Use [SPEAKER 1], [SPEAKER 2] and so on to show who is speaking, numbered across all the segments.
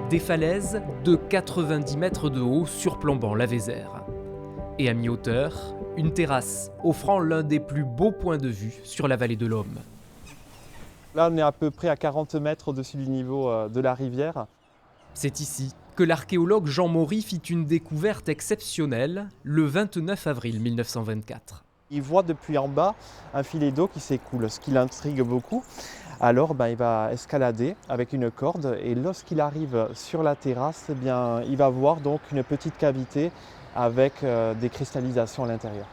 [SPEAKER 1] Des falaises de 90 mètres de haut surplombant la Vézère. Et à mi-hauteur, une terrasse offrant l'un des plus beaux points de vue sur la vallée de l'Aume.
[SPEAKER 2] Là, on est à peu près à 40 mètres au-dessus du niveau de la rivière.
[SPEAKER 1] C'est ici que l'archéologue Jean Maury fit une découverte exceptionnelle le 29 avril 1924.
[SPEAKER 2] Il voit depuis en bas un filet d'eau qui s'écoule, ce qui l'intrigue beaucoup. Alors il va escalader avec une corde et lorsqu'il arrive sur la terrasse, il va voir donc une petite cavité avec des cristallisations à l'intérieur.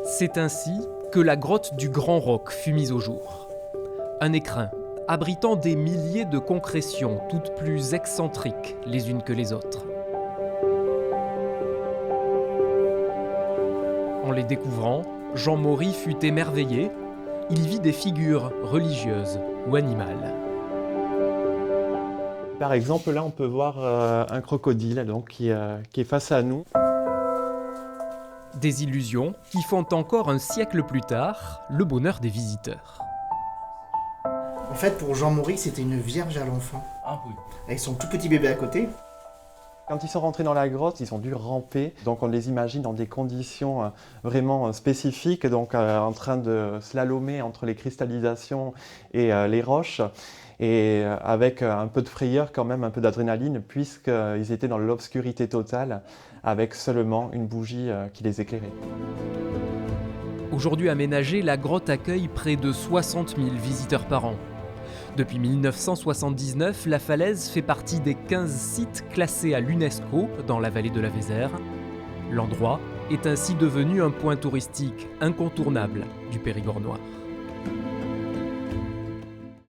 [SPEAKER 1] C'est ainsi que la grotte du Grand Roc fut mise au jour. Un écrin abritant des milliers de concrétions, toutes plus excentriques les unes que les autres. En les découvrant, Jean Maury fut émerveillé. Il vit des figures religieuses ou animales.
[SPEAKER 2] Par exemple, là, on peut voir un crocodile qui est face à nous.
[SPEAKER 1] Des illusions qui font encore un siècle plus tard le bonheur des visiteurs.
[SPEAKER 3] En fait, pour Jean Maury, c'était une vierge à l'enfant.
[SPEAKER 4] Ah oui.
[SPEAKER 3] Avec son tout petit bébé à côté.
[SPEAKER 2] Quand ils sont rentrés dans la grotte, ils ont dû ramper. Donc on les imagine dans des conditions vraiment spécifiques, donc en train de slalomer entre les cristallisations et les roches. Et avec un peu de frayeur quand même, un peu d'adrénaline, puisqu'ils étaient dans l'obscurité totale, avec seulement une bougie qui les éclairait.
[SPEAKER 1] Aujourd'hui aménagée, la grotte accueille près de 60 000 visiteurs par an. Depuis 1979, la falaise fait partie des 15 sites classés à l'UNESCO dans la vallée de la Vézère. L'endroit est ainsi devenu un point touristique incontournable du Périgord noir.